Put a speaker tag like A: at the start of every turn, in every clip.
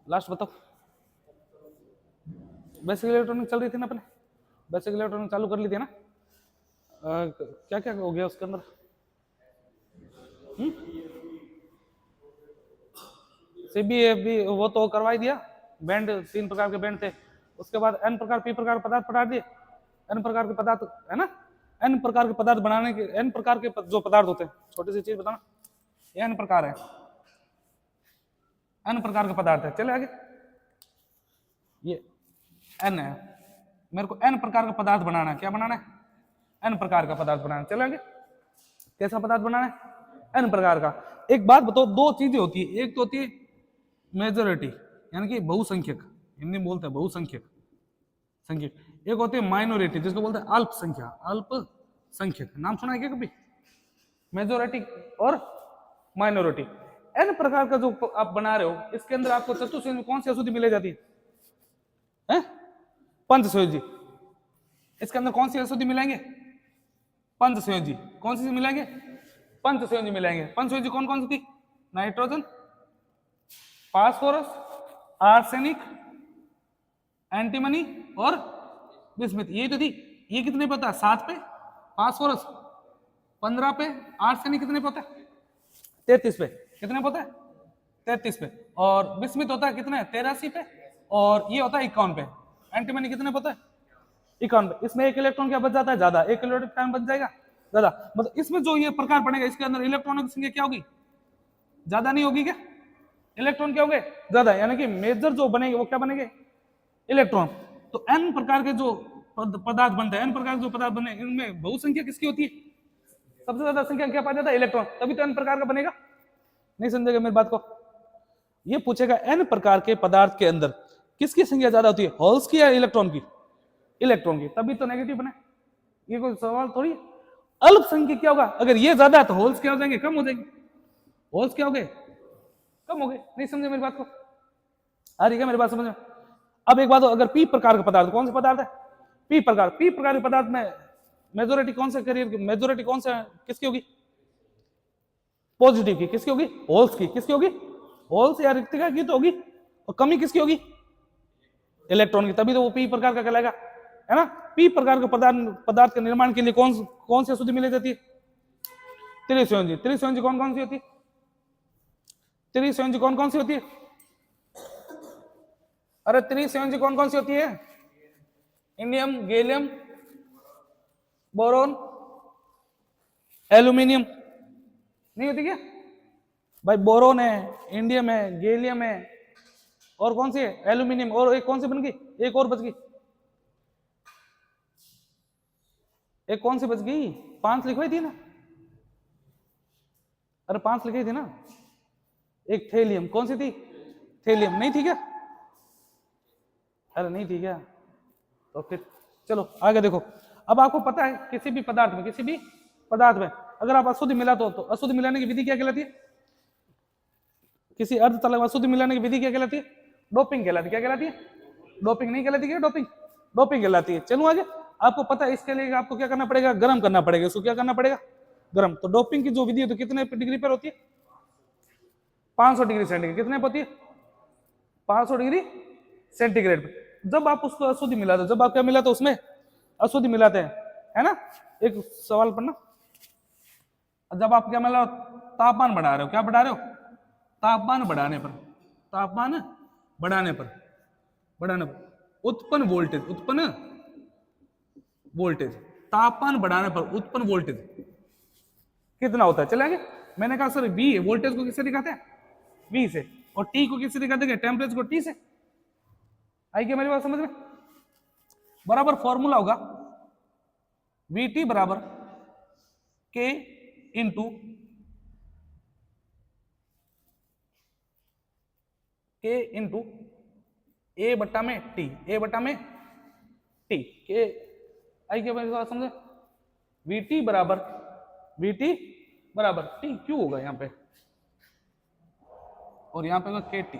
A: Last बताओ। Basic electronic चल रही थी ना अपने, बेसिक इलेक्ट्रॉनिक चालू कर ली थी ना। क्या क्या हो गया उसके अंदर? सीबीएफबी वो तो करवा ही दिया, बैंड 3 प्रकार के बैंड थे। उसके बाद एन प्रकार पी प्रकार पदार्थ पढ़ा दिए, एन प्रकार के पदार्थ है ना, एन प्रकार के पदार्थ बनाने के, एन प्रकार के जो पदार्थ होते हैं, छोटी सी चीज बताना, ये एन प्रकार है, एन प्रकार के पदार्थ है। चले आगे, ये एन है, मेरे को एन प्रकार का पदार्थ बनाना है। क्या बनाना है? एन प्रकार का पदार्थ बनाना है। चले आगे, कैसा पदार्थ बनाना है? एन प्रकार का। एक बात बताओ, दो चीजें होती है, एक तो होती है मेजोरिटी यानी कि बहुसंख्यक, हिंदी में बोलते हैं बहुसंख्यक संख्यक, एक होती है माइनॉरिटी जिसको बोलते हैं अल्पसंख्या, अल्पसंख्यक। नाम सुना है क्या कभी? मेजोरिटी और माइनॉरिटी। एन प्रकार का जो आप बना रहे हो, इसके अंदर आपको चतुर्संयोजी में कौन सी अशुद्धि मिले जाती है? पंचसंयोजी। इसके अंदर कौन सी अशुद्धि मिलेंगे? पंचसंयोजी। कौन सी मिलेंगे? पंचसंयोजी मिलेंगे। पंचसंयोजी कौन कौन सी थी? नाइट्रोजन, फास्फोरस, आर्सेनिक, एंटीमनी और बिस्मिथ, ये तो थी। ये कितने पता है? 7 पे फास्फोरस, 15 पे आर्सेनिक, कितने पे होता है? 33 पे। कितने पे होता है? 33 पे। और बिस्मिथ होता है कितने? 83 पे। और ये होता है 51 पे। एंटीमनी कितने पे होता है? 51 पे। इसमें एक इलेक्ट्रॉन क्या बच जाता है? ज्यादा। एक इलेक्ट्रॉन टाइम बच जाएगा ज्यादा। मतलब इसमें जो ये प्रकार बनेगा, इसके अंदर इलेक्ट्रॉनों की संख्या क्या होगी? ज्यादा नहीं होगी क्या? इलेक्ट्रॉन क्या होंगे? ज्यादा। यानी कि मेजर जो बनेंगे वो क्या बनेंगे? इलेक्ट्रॉन। तो एन प्रकार के जो पदार्थ बनते हैं, एन प्रकार के जो पदार्थ बने, इनमें बहुसंख्या किसकी होती है? सबसे ज्यादा संख्या क्या पाया जाता है? इलेक्ट्रॉन। तभी तो एन प्रकार का बनेगा। नहीं समझेगा मेरी बात को? ये पूछेगा एन प्रकार के पदार्थ के अंदर किसकी संख्या ज्यादा होती है, होल्स की या इलेक्ट्रॉन की? इलेक्ट्रॉन की। तभी तो नेगेटिव बने। ये कोई सवाल थोड़ी है। अल्पसंख्यक क्या होगा? अगर ये ज्यादा है तो होल्स क्या हो जाएंगे? कम हो जाएंगे। होल्स क्या हो गए? कम हो गए। नहीं समझे मेरी बात को? आ रही है मेरी बात समझ में? अब एक बात हो, अगर पी प्रकार का पदार्थ, कौन सा पदार्थ है? पी प्रकार। पी प्रकार के पदार्थ में मेजोरिटी कौन से करियर, मेजोरिटी कौन सा किसकी होगी? पॉजिटिव की। किसकी होगी? होल्स की। किसकी होगी? होल्स या रिक्तिका की तो होगी। और कमी किसकी होगी? इलेक्ट्रॉन की। तभी तो वो पी प्रकार का कहलाएगा, है ना। पी प्रकार के पदार्थ के निर्माण के लिए कौन सी अशुद्धि मिली जाती है? त्रिसंयोजी। त्रिसंयोजी कौन कौन सी होती है? त्रिसंयोजी कौन कौन सी होती है? अरे त्रिसंयोजी कौन कौन सी होती है? Indium, gallium, boron, aluminium. नहीं होती क्या भाई? बोरोन है, इंडियम है, गैलियम है, और कौन सी है? एल्यूमिनियम। और एक कौन सी बन गई? एक और बच गई। एक कौन सी बच गई? 5 लिखवाई थी ना? अरे 5 लिखी थी ना। एक थेलियम। कौन सी थी? थेलियम। नहीं थी क्या? अरे नहीं थी क्या? तो फिर चलो आगे देखो। अब आपको पता है किसी भी पदार्थ में, किसी भी पदार्थ में अगर आप अशुद्धि मिला तो अशुद्धि मिलाने की विधि क्या कहलाती है? किसी अर्धचालक में अशुद्धि मिलाने की विधि क्या कहलाती है? डोपिंग कहलाती है। क्या कहलाती है? डोपिंग। नहीं कहलाती क्या डोपिंग? डोपिंग कहलाती है। चलो आगे। आपको पता है इसके लिए आपको क्या करना पड़ेगा? गर्म करना पड़ेगा इसको। क्या करना पड़ेगा? गर्म। तो डोपिंग की जो विधि है तो कितने डिग्री पर होती है? 500 डिग्री सेंटीग्रेड। कितने पर होती है? 500 डिग्री सेंटीग्रेड पे। जब आप उसको अशुद्धि मिलाते हो, जब आप क्या मिलाते हो उसमें? अशुद्धि मिलाते हैं, है ना। एक सवाल पढ़ना। जब आप क्या मिला, तापमान बढ़ा रहे हो, क्या बढ़ा रहे हो? तापमान बढ़ाने पर, तापमान बढ़ाने पर, बढ़ाने पर उत्पन्न वोल्टेज, उत्पन्न वोल्टेज, तापमान बढ़ाने पर उत्पन्न वोल्टेज कितना होता है? चलेंगे। मैंने कहा सर वी है, वोल्टेज को किससे दिखाते हैं? वी से। और टी को किससे दिखाते हैं? टेम्परेचर को टी से। आई क्या मेरी बात समझ में? बराबर फॉर्मूला होगा वी टी बराबर के इंटू ए बट्टा में टी, ए बट्टा में टी के। आई क्या मेरी बात समझे? वी टी बराबर टी क्यू होगा यहाँ पे, और यहाँ पे होगा के टी।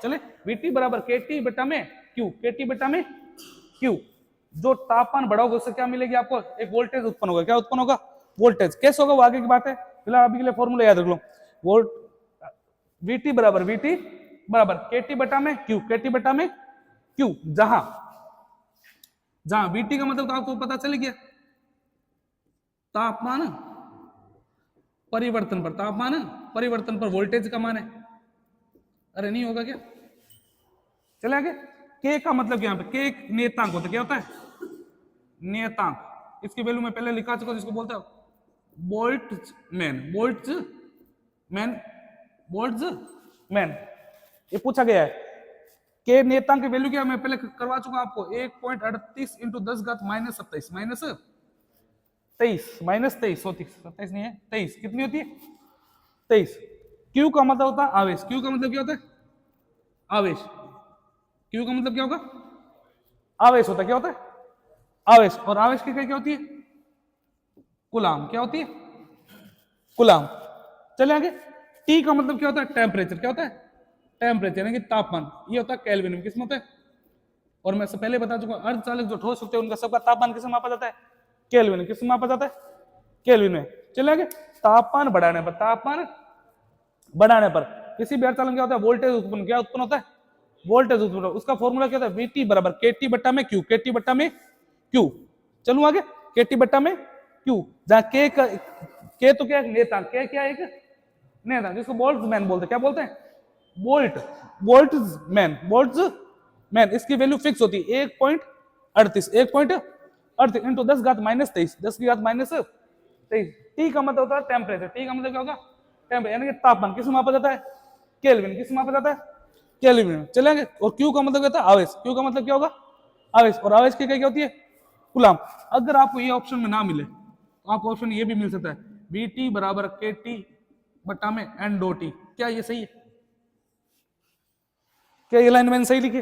A: चले, वी टी बराबर के टी बट्टा में क्यू, के टी बट्टा में क्यू। जो तापमान बढ़ाओगे उससे क्या मिलेगी आपको? एक वोल्टेज उत्पन्न होगा। क्या उत्पन्न होगा? वोल्टेज। कैसे होगा वो आगे की बात है, फिलहाल अभी के लिए फॉर्मूला याद रख लो। वोल्ट वी टी बराबर वी टी बराबर KT बटा में Q, KT बटा में Q, जहां VT का मतलब तो आपको पता चल गया, तापमान परिवर्तन पर, तापमान परिवर्तन पर वोल्टेज का मान है। अरे नहीं होगा क्या, चले आगे। K का मतलब यहाँ पे K एक नियतांक होता है, क्या होता है, नियतांक। इसकी वैल्यू मैं पहले लिखा चुका, जिसको बोलता है बोल्ट्जमैन। ये पूछा गया है के नियतांक की वैल्यू क्या, मैं पहले करवा चुका आपको 1.38 इंटू 10 घात -27 -23 होती, 27 नहीं है 23, कितनी होती है 23। क्यू का मतलब होता है आवेश, क्यू का मतलब क्या होता है आवेश, क्यू का मतलब क्या होगा आवेश होता है, क्या होता है आवेश, और आवेश की क्या होती है कूलाम, क्या होती है कूलाम। चले आगे। टी का मतलब क्या होता है टेम्परेचर, क्या होता है टेम्परेचर यानी कि तापमान, ये होता है केल्विन में, किसमें होता है, और मैं पहले बता चुका अर्धचालक जो ठोस होते हैं उनका सबका तापमान किसमें मापा जाता है केल्विन, किसमें मापा जाता है केल्विन में। चले आगे। तापमान बढ़ाने पर किसी भी अर्धचालक क्या होता है वोल्टेज उत्पन्न, क्या उत्पन्न होता है वोल्टेज उत्पन्न, उसका फॉर्मूला क्या होता है VT बराबर KT बट्टा में Q, KT बट्टा में Q। चलूं आगे, KT बट्टा में Q, जहां K तो क्या है नेता, K क्या है एक नेता, जिसको बोल्ट्जमैन बोलते हैं, क्या बोलते हैं बोल्ट्जमैन। इसकी वैल्यू फिक्स होती है 1.38 इंटू 10 घात -23, 10 की घात -23। टी का मतलब होता है टेम्परेचर, टी का मतलब क्या होगा टेम्परेचर यानी कि तापमान, किसमें मापा जाता है केल्विन, किसमें मापा जाता है केल्विन। चलेंगे। और क्यू का मतलब क्या होता है आवेश, क्यू का मतलब क्या होगा आवेश, और आवेश की क्या होती है कूलाम। अगर आपको ये ऑप्शन में ना मिले तो आपको ऑप्शन ये भी मिल सकता है VT बराबर KT बट्टा में N dot T। क्या ये सही है, क्या ये लाइन मैंने सही लिखी?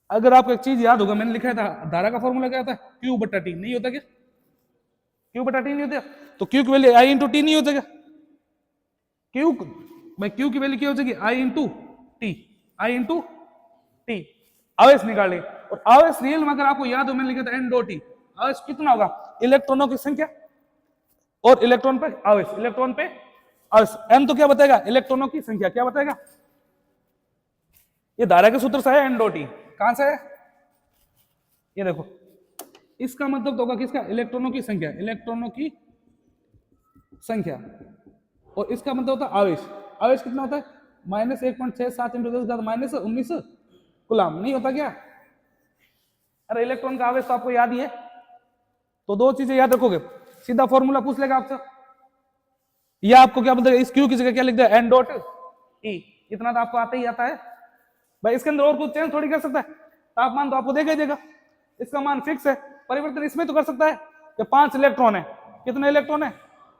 A: अगर आपको एक चीज याद होगा, मैंने लिखा था धारा का फॉर्मूला क्या होता है Q बट्टा T, नहीं होता क्या Q बट्टा T नहीं होता, तो Q की वैल्यू I इंटू टी नहीं होता क्या, Q की वैल्यू क्या हो जाएगी I इंटू टी, आवेश निकाले। और आवेश रियल में अगर आपको याद हो मैंने लिखा था N dot T, आवेश कितना होगा इलेक्ट्रॉनों की संख्या और इलेक्ट्रॉन पे आवेश, इलेक्ट्रॉन पे आवेश। N तो क्या बताएगा इलेक्ट्रॉनों की संख्या, क्या बताएगा, ये धारा के सूत्र से है N dot T, कहां से है ये देखो, इसका मतलब तो होगा किसका इलेक्ट्रॉनों की संख्या, इलेक्ट्रॉनों की संख्या, और इसका मतलब होता है आवेश, आवेश कितना होता है -1.67 इंटू 10 घात -19 कूलाम, नहीं होता क्या। अरे इलेक्ट्रॉन का आवेश तो आपको याद ही है, तो दो चीजें याद रखोगे, सीधा फॉर्मूला पूछ लेगा आपसे, या आपको क्या बोलते हैं इस क्यू की जगह क्या लिख दिया N dot T, इतना तो आपको आता ही आता है भाई, इसके अंदर और कुछ चेंज थोड़ी कर सकता है, तापमान तो आपको देगा ही देगा, इसका मान फिक्स है, परिवर्तन इसमें तो कर सकता है कि 5 इलेक्ट्रॉन है, कितने इलेक्ट्रॉन है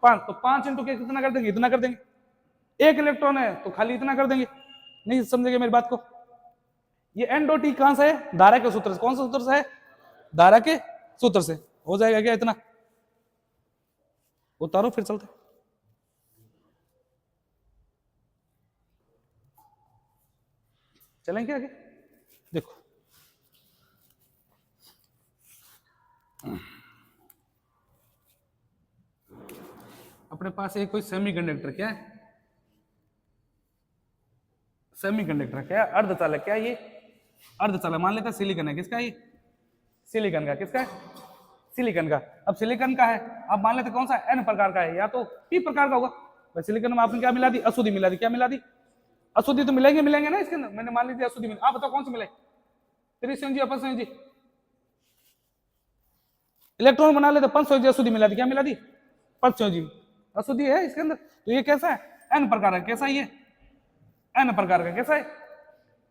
A: 5, तो 5 इंटू के कितना कर देंगे इतना कर देंगे, 1 इलेक्ट्रॉन है तो खाली इतना कर देंगे, नहीं समझेंगे मेरी बात को। ये N dot T कहां से है धारा के सूत्र से, कौन सा सूत्र से है धारा के सूत्र से, हो जाएगा क्या इतना, उतारो फिर चलते। चलेंगे आगे, देखो अपने पास एक कोई सेमीकंडक्टर, क्या है सेमीकंडक्टर, क्या है अर्धचालक, क्या है ये अर्धचालक, मान लेते हैं सिलिकॉन है, किसका ये सिलिकॉन का, किसका है सिलिकॉन का। अब सिलिकॉन का है, अब मान लेते कौन सा N प्रकार का है या तो P प्रकार का होगा, भाई सिलिकॉन में आपने क्या मिला दी अशुद्धि मिला दी, क्या मिला दी अशुद्धि, तो मिलेंगे ना इसके अंदर, मैंने मान लीजिए अशुद्धि मिला, आप बताओ कौन से मिले त्रिसंयोजी अपसंयोजी, इलेक्ट्रॉन बना लेते पंचसंयोजी अशुद्धि मिला दी, क्या मिला दी पंचसंयोजी अशुद्धि है इसके अंदर, तो ये कैसा है N प्रकार का, कैसा ये N प्रकार का, कैसा है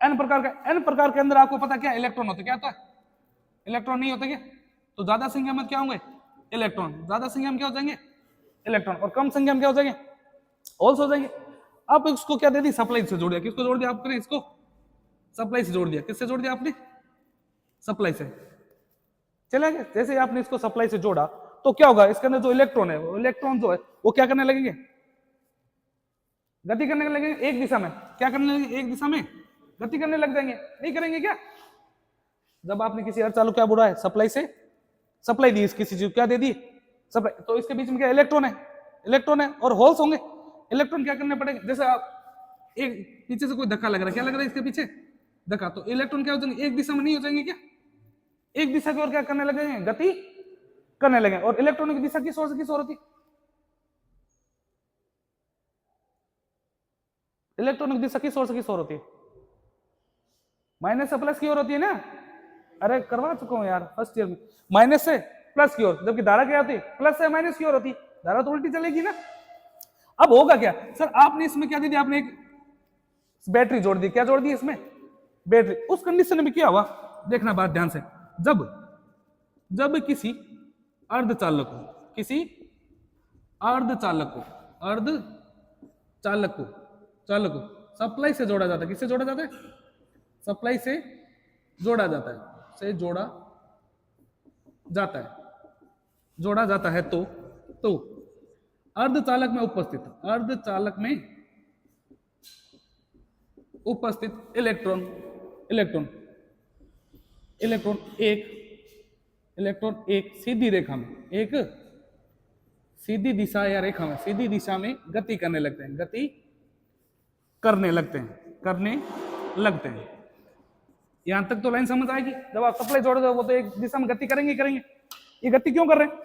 A: N प्रकार का। N प्रकार के अंदर आपको पता क्या इलेक्ट्रॉन होता है, क्या होता है इलेक्ट्रॉन नहीं होता क्या, तो ज्यादा संख्या में क्या होंगे इलेक्ट्रॉन, ज्यादा संख्या में क्या हो जाएंगे इलेक्ट्रॉन, और कम संख्या में क्या हो जाएंगे होल्स हो जाएंगे। आप इसको क्या दे दी सप्लाई से जोड़ दिया, किसको जोड़ दिया आपने इसको सप्लाई से जोड़ दिया, किससे जोड़ दिया आपने सप्लाई से। चलेंगे जैसे आपने इसको सप्लाई से जोड़ा तो क्या होगा इसके अंदर जो इलेक्ट्रॉन है वो इलेक्ट्रॉन जो है वो क्या करने लगेंगे गति करने लगेंगे एक दिशा में, क्या करने लगेंगे एक दिशा में गति करने लग जाएंगे, नहीं करेंगे क्या। जब आपने किसी अर्धचालक क्या बोला है सप्लाई से सप्लाई दी किसी चीज क्या दे दी सप्लाई, तो इसके बीच में क्या इलेक्ट्रॉन है और होल्स होंगे, इलेक्ट्रॉन क्या करने पड़ेंगे, जैसे आप एक पीछे से कोई धक्का लग रहा है, क्या लग रहा है इसके पीछे धक्का, तो इलेक्ट्रॉन क्या हो जाएंगे, एक दिशा में नहीं हो जाएंगे क्या, एक दिशा की ओर क्या करने लगेंगे, गति करने लगे। और इलेक्ट्रॉन की दिशा किस ओर से किस ओर होती है, इलेक्ट्रॉन की दिशा किस ओर से किस ओर होती है, माइनस से प्लस की ओर होती है ना, अरे करवा चुका हूं यार फर्स्ट ईयर में, माइनस से प्लस की ओर, जबकि धारा क्या होती है, प्लस से माइनस की ओर होती है, धारा तो उल्टी चलेगी ना। अब होगा क्या सर, आपने इसमें क्या दे दिया, आपने एक बैटरी जोड़ दी, क्या जोड़ दी इसमें, बैटरी। उस कंडीशन में क्या हुआ, देखना बात ध्यान से, जब जब किसी अर्धचालक को, किसी अर्धचालक को, अर्धचालक को, चालक को सप्लाई से जोड़ा जाता है, किससे जोड़ा जाता है, सप्लाई से जोड़ा जाता है, से जोड़ा जाता है, जोड़ा जाता है, तो अर्धचालक में उपस्थित, अर्धचालक में उपस्थित इलेक्ट्रॉन, इलेक्ट्रॉन इलेक्ट्रॉन एक, इलेक्ट्रॉन एक सीधी रेखा में, एक सीधी दिशा या रेखा में, सीधी दिशा में गति करने लगते हैं, गति करने लगते हैं, करने लगते हैं। यहां तक तो लाइन समझ आएगी। जब आप सप्लाई जोड़ दो वो तो एक दिशा में गति करेंगे करेंगे। ये गति क्यों कर रहे हैं,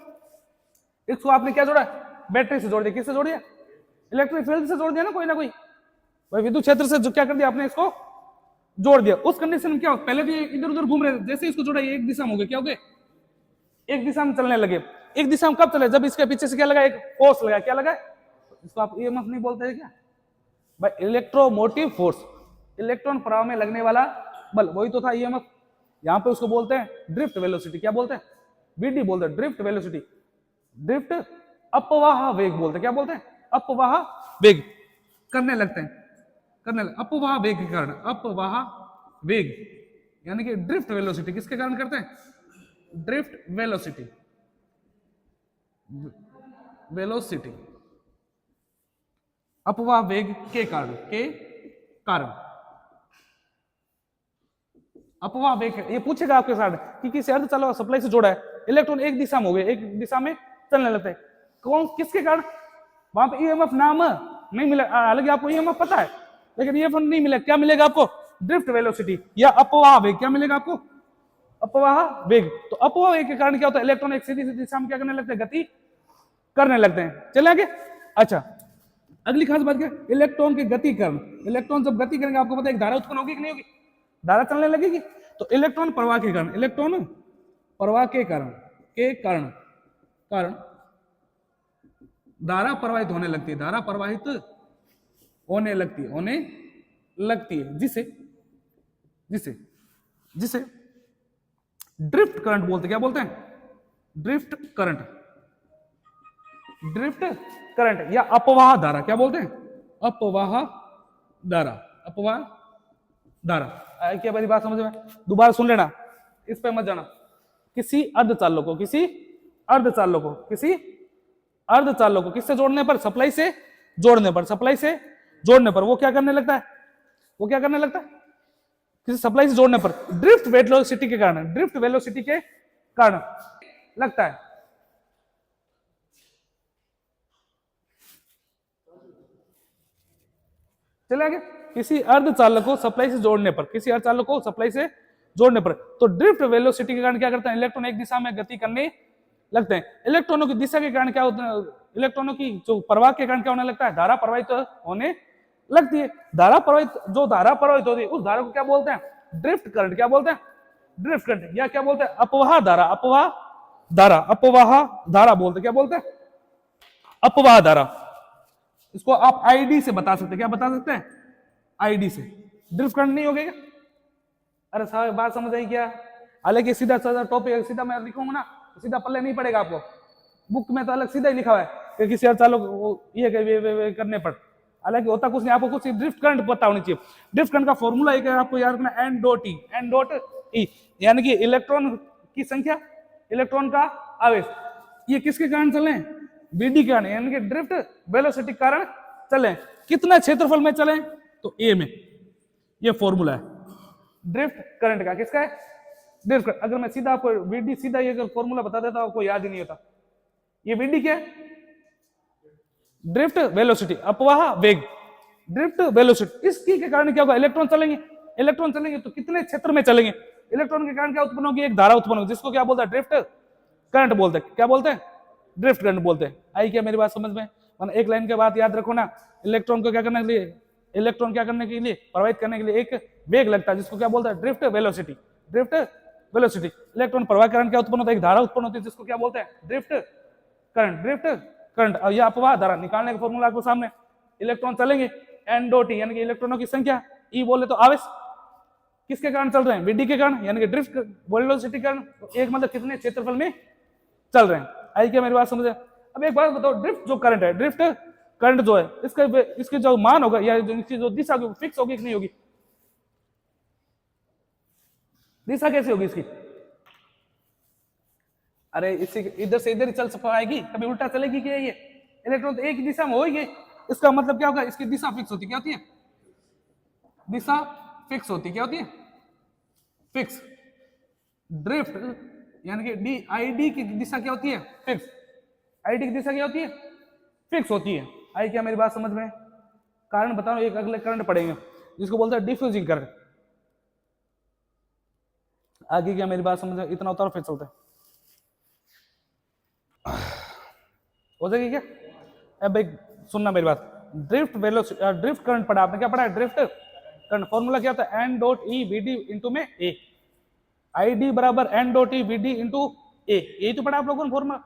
A: इसको आपने क्या जोड़ा, बैटरी से जोड़ दिया, किससे जोड़ दिया, इलेक्ट्रिक फील्ड से जोड़ दिया ना, कोई ना कोई भाई विद्युत क्षेत्र से जो क्या कर दिया आपने, इसको जोड़ दिया। उस कंडीशन में क्या हो, पहले भी इधर उधर घूम रहे थे, जैसे इसको जोड़ा ये एक दिशा में हो गया, क्या हो गया, एक दिशा में चलने लगे। एक दिशा में कब चले, जब इसके पीछे से क्या लगा, एक फोर्स लगा, क्या लगा, इसको आप ईएमएफ नहीं बोलते हैं क्या भाई, इलेक्ट्रोमोटिव फोर्स, इलेक्ट्रॉन प्रवाह में लगने वाला बल, वही तो था ईएमएफ। यहां पे उसको बोलते हैं ड्रिफ्ट वेलोसिटी, क्या बोलते हैं, बीडी बोलते हैं, ड्रिफ्ट वेलोसिटी, ड्रिफ्ट अपवाह वेग बोलते हैं, क्या बोलते हैं, अपवाह वेग करने लगते हैं, करने लग, अपवाह वेग के कारण, अपवाह वेग यानी कि ड्रिफ्ट वेलोसिटी किसके कारण करते हैं, ड्रिफ्ट वेलोसिटी, वेलोसिटी अपवाह वेग के कारण, के कारण अपवाह वेग। ये पूछेगा आपके साथ कि किसी अर्धचालक सप्लाई से जोड़ा है, इलेक्ट्रॉन एक दिशा में हो गए, एक दिशा में चलने लगते हैं, कौन किसके कारण, वहां पे ईएमएफ नाम नहीं मिला, हालांकि आपको ईएमएफ पता है लेकिन ईएमएफ नहीं मिला, क्या मिलेगा आपको, ड्रिफ्ट वेलोसिटी या अपवाह वेग, क्या मिलेगा आपको, अपवाह वेग। तो अपवाह वेग के कारण क्या होता है, इलेक्ट्रॉन एक सीधी दिशा में क्या करने लगते हैं, गति करने लगते हैं। चले आगे। अच्छा अगली खास बात क्या, इलेक्ट्रॉन के गति कारण, इलेक्ट्रॉन जब गति करेंगे आपको पता है एक धारा उत्पन्न होगी कि नहीं होगी, धारा चलने लगेगी। तो इलेक्ट्रॉन प्रवाह के कारण, इलेक्ट्रॉन प्रवाह के कारण, के कारण कारण धारा प्रवाहित होने लगती है, धारा प्रवाहित होने लगती है, होने लगती है, जिसे जिसे जिसे ड्रिफ्ट करंट बोलते हैं, क्या बोलते हैं, ड्रिफ्ट करंट, ड्रिफ्ट करंट या अपवाह धारा, क्या बोलते हैं, अपवाह धारा, अपवाह धारा। क्या मेरी बात समझ में, दोबारा सुन लेना, इस पे मत जाना। किसी अर्धचालक को, किसी अर्धचालक को, किसी अर्धचालक को किससे जोड़ने पर, सप्लाई से जोड़ने पर, सप्लाई से जोड़ने पर वो क्या करने लगता है, वो क्या करने लगता है, किसी सप्लाई से जोड़ने पर ड्रिफ्ट वेलोसिटी के कारण, ड्रिफ्ट वेलोसिटी के कारण लगता है। चले आगे। किसी अर्धचालक को सप्लाई से जोड़ने पर, किसी अर्धचालक को सप्लाई से जोड़ने पर, तो ड्रिफ्ट वेलोसिटी के कारण क्या करता है, इलेक्ट्रॉन एक दिशा में गति करने लगते हैं। इलेक्ट्रॉनों की दिशा के कारण क्या होता है, इलेक्ट्रॉनों की जो प्रवाह के कारण क्या होने लगता है, धारा प्रवाहित होने लगती है। धारा प्रवाहित, जो धारा प्रवाहित होती है उस धारा को क्या बोलते हैं, ड्रिफ्ट करंट, क्या बोलते हैं, ड्रिफ्ट करंट, या क्या बोलते हैं, अपवाह धारा, अपवाह धारा, अपवाह धारा बोलते हैं, क्या बोलते हैं, अपवाह धारा। इसको आप आईडी से बता सकते हैं, क्या बता सकते हैं, आईडी से। ड्रिफ्ट करंट नहीं हो गया, अरे साहब बात समझ आई क्या, हालांकि सीधा सीधा टॉपिक सीधा मैं लिखूंगा ना, सीधा पल्ले नहीं पड़ेगा आपको, बुक में तो अलग सीधा ही लिखा हुआ है कि किसी अर्धचालक ये करने पर, हालांकि होता कुछ नहीं, आपको कुछ ड्रिफ्ट करंट पता होनी चाहिए। ड्रिफ्ट करंट का फॉर्मूला एक है, आपको याद रखना, N dot E, N dot E, यानी कि इलेक्ट्रॉन की संख्या, इलेक्ट्रॉन का आवेश, ये किसके कारण चले, बीडी के कारण, यानी कि ड्रिफ्ट वेलोसिटी कारण चले। कितना क्षेत्रफल में चले, तो ए में, ये फॉर्मूला है ड्रिफ्ट करंट का, किसका है, ड्रिफ्ट करंट। अगर मैं सीधा आपको वीडी सीधा ये अगर फॉर्मूला बता देता आपको याद ही नहीं होता। ये वीडी क्या है, ड्रिफ्ट वेलोसिटी, अपवाह वेग, ड्रिफ्ट वेलोसिटी। इसकी के कारण क्या होगा, इलेक्ट्रॉन चलेंगे, इलेक्ट्रॉन चलेंगे तो कितने क्षेत्र में चलेंगे, इलेक्ट्रॉन के कारण क्या उत्पन्न होगी, एक धारा उत्पन्न होगी, जिसको क्या बोलते हैं, ड्रिफ्ट करंट बोलते हैं। क्या बोलते हैं, ड्रिफ्ट करंट बोलते हैं। आई क्या मेरी बात समझ में, मतलब एक लाइन के बाद याद रखो ना, इलेक्ट्रॉन को क्या करने के लिए, इलेक्ट्रॉन क्या करने के लिए, प्रवाहित करने के लिए एक वेग लगता है, जिसको क्या बोलते हैं, drift velocity. Drift velocity, electron प्रवाह करंट क्या उत्पन्न होता है, एक धारा उत्पन्न होती है, जिसको क्या बोलते हैं, ड्रिफ्ट करंट। ड्रिफ्ट करंट, और यह अपवाह धारा निकालने का फॉर्मूला आपको सामने, इलेक्ट्रॉन चलेंगे एन डॉट टी, यानी कि इलेक्ट्रॉनों की संख्या, ई बोले तो आवेश, किसके कारण चल रहे हैं, वीडी के कारण, यानी कि ड्रिफ्ट वेलोसिटी के कारण, एक मतलब कितने क्षेत्रफल में चल रहे हैं। आई क्या मेरी बात समझे। अब एक बात बताओ, ड्रिफ्ट जो करंट है, ड्रिफ्ट करंट जो है, इसके जो मान होगा या इसकी जो दिशा होगी फिक्स होगी कि नहीं होगी, दिशा कैसी होगी इसकी, अरे इसी इधर से इधर ही चल पाएगी, कभी उल्टा चलेगी क्या, ये इलेक्ट्रॉन तो एक ही दिशा में होगी, इसका मतलब क्या होगा, इसकी दिशा फिक्स होती, क्या होती है, दिशा फिक्स होती, क्या होती है, फिक्स। ड्रिफ्ट यानी कि डी आई डी की दिशा क्या होती है, फिक्स, आई डी की दिशा क्या होती है, फिक्स होती है। आई क्या मेरी बात समझ में, कारण बताओ, एक अगले करंट पढ़ेंगे जिसको बोलते हैं डिफ्यूजिंग करंट। आगे क्या मेरी बात समझ में, इतना उतार फिर चलते हैं, हो जाएगी क्या। अब एक सुनना मेरी बात, ड्रिफ्ट वेलोसिटी, ड्रिफ्ट करंट पढ़ा आपने, क्या पढ़ा है, ड्रिफ्ट करंट, फॉर्मूला क्या होता है, N dot E V D into में ए, आई डी बराबर N dot E V D into A, यही तो पढ़ा आप लोगों ने फॉर्मूला।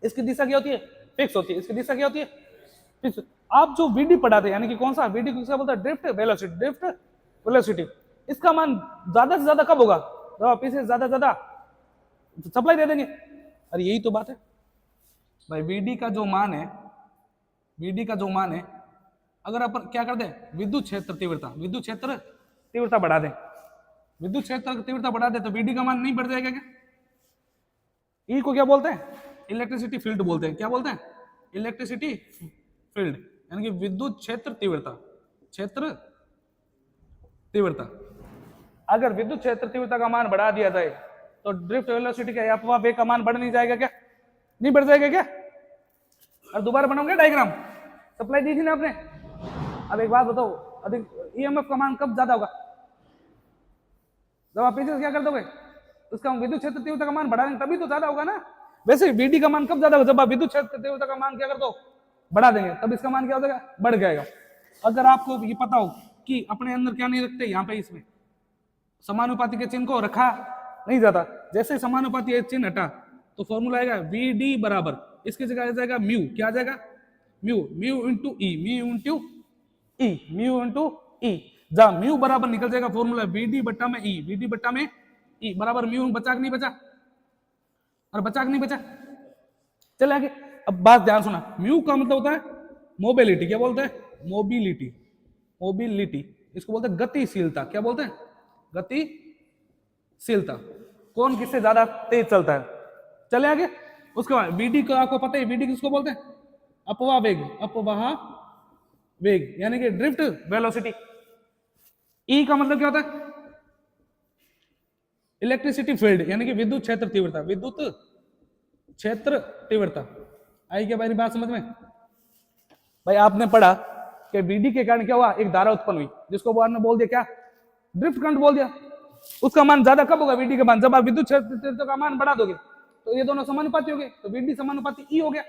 A: इसकी दिशा क्या होती है, फिक्स होती है, इसकी दिशा क्या होती है, फिक्स। आप जो वीडी पढ़ाते हैं, यानी कि कौन सा वीडी को क्या बोलता है, ड्रिफ्ट वेलोसिटी, ड्रिफ्ट वेलोसिटी, इसका मान ज्यादा से ज्यादा कब होगा, जब आप इसे ज्यादा से ज्यादा सप्लाई दे देंगे। अरे यही तो बात है भाई, वीडी का जो मान है, वीडी का जो मान है, अगर अपन क्या कर दें, विद्युत क्षेत्र तीव्रता, विद्युत क्षेत्र तीव्रता बढ़ा दें, विद्युत क्षेत्र की तीव्रता बढ़ा दे तो वीडी का मान नहीं बढ़ जाएगा क्या। ई को क्या बोलते हैं, इलेक्ट्रिसिटी फील्ड बोलते हैं, क्या बोलते हैं, इलेक्ट्रिसिटी फील्ड, यानी कि विद्युत क्षेत्र तीव्रता, क्षेत्र तीव्रता। अगर विद्युत क्षेत्र तीव्रता का मान बढ़ा दिया जाए तो ड्रिफ्ट वेलोसिटी का अपवाह वेग का मान बढ़ नहीं जाएगा क्या, नहीं बढ़ जाएगा क्या। और दोबारा बनाऊंगा डायग्राम, सप्लाई दी थी ना आपने। अब एक बात बताओ, अधिक ईएमएफ का मान कब ज्यादा होगा, जब आप पीछे से क्या कर दोगे, उसका विद्युत क्षेत्र तीव्रता का मान बढ़ा देंगे तभी तो ज्यादा होगा ना। वैसे वीडी का मान कब ज्यादा होगा, जब आप विद्युत क्षेत्र तीव्रता का मान क्या कर दो, बढ़ा देंगे, तब इसका मान क्या हो जाएगा, बढ़ जाएगा। अगर आपको ये पता हो कि अपने अंदर क्या नहीं रखते, यहाँ पे इसमें समानुपाती के चिन्ह को रखा नहीं जाता, जैसे समानुपाती चिन्ह हटा तो फॉर्मूला आएगा वी डी बराबर, इसकी जगह आ जाएगा म्यू, क्या आ जाएगा, म्यू, म्यू इंटू ई, म्यू इंटू ई, म्यू इंटू ई, जहां म्यू बराबर निकल जाएगा फॉर्मूला वी डी बट्टा में ई, वी डी बट्टा में ई बराबर म्यू, बचा कि नहीं बचा, और बचा कि नहीं बचा, चले आगे। अब बात ध्यान सुना, म्यू का मतलब होता है मोबिलिटी, क्या बोलते हैं, मोबिलिटी, मोबिलिटी, इसको बोलते हैं गतिशीलता, क्या बोलते हैं, गतिशीलता, कौन किससे ज्यादा तेज चलता है। चले आगे, उसके बाद वीडी को आपको पता है, वीडी किसको बोलते हैं, अपवाह वेग, अपवाह वेग, यानी कि ड्रिफ्ट वेलोसिटी। ई का मतलब क्या होता है, इलेक्ट्रिसिटी फील्ड, यानी कि विद्युत क्षेत्र तीव्रता, विद्युत क्षेत्र तीव्रता। आई क्या भाई बात समझ में। भाई आपने पढ़ा कि वीडी के कारण क्या हुआ, एक धारा उत्पन्न हुई, जिसको वो ने बोल दिया क्या, ड्रिफ्ट करंट बोल दिया। उसका मान ज्यादा कब होगा, वीडी का मान, जब आप विद्युत क्षेत्र तीव्रता का मान बढ़ा दोगे तो ये दोनों समानुपाती हो गए, तो वीडी समानुपाती ई हो गया।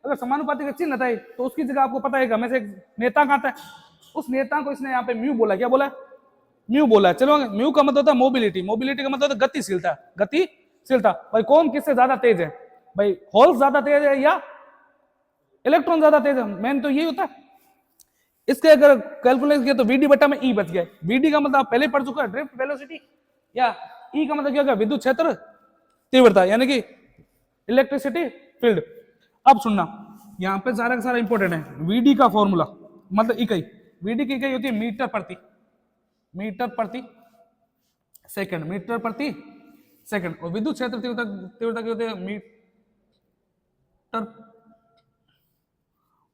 A: अगर समानुपाती का चिन्ह आता है तो उसकी जगह आपको पता है कि हमेशा एक नेता आता है, उस नेता को इसने यहाँ पे म्यू बोला, क्या बोला, म्यू बोला। चलो, म्यू का मतलब होता है मोबिलिटी, मोबिलिटी का मतलब होता है गतिशीलता, गतिशीलता। भाई कौन किससे ज्यादा तेज है, भाई होल ज्यादा तेज है या इलेक्ट्रॉन ज्यादा तेज है, मेन तो यही होता है। इसके अगर कैलकुलेट किया तो वीडी बटा में ई बच गया। वीडी का मतलब आप पहले पढ़ चुका है, ड्रिफ्ट वेलोसिटी, या ई का मतलब क्या होगा, विद्युत क्षेत्र तीव्रता, यानी कि इलेक्ट्रिसिटी फील्ड। अब सुनना, यहाँ पे सारा का सारा इंपॉर्टेंट है। वीडी का फॉर्मूला मतलब इकाई, वीडी की इकाई होती है मीटर प्रति, मीटर प्रति सेकंड, मीटर प्रति सेकंड। और विद्युत क्षेत्र तीव्रता की होती है मीटर,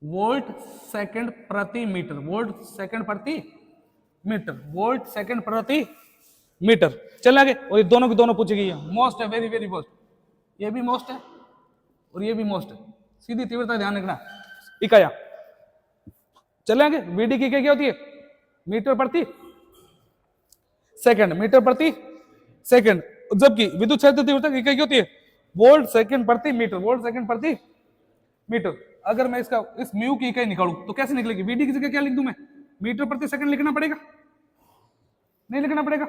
A: वोल्ट सेकंड प्रति मीटर, वोल्ट सेकंड प्रति मीटर, वोल्ट सेकंड प्रति मीटर। चल आगे, और ये दोनों की दोनों पूछी गई है, मोस्ट है, वेरी वेरी मोस्ट, ये भी मोस्ट है और ये भी मोस्ट है। सीधी तीव्रता ध्यान रखना, इकाइयां। चले आगे। वीडी की इकाई क्या होती है? मीटर प्रति सेकंड, मीटर प्रति सेकंड। जबकि विद्युत क्षेत्र तीव्रता की इकाई क्या होती है? वोल्ट सेकंड प्रति मीटर, वोल्ट सेकंड प्रति मीटर। अगर मैं इसका इस म्यू की इकाई निकालूं तो कैसे निकलेगी? वीडी की जगह क्या लिख दूं मैं? मीटर प्रति सेकंड लिखना पड़ेगा? नहीं लिखना पड़ेगा।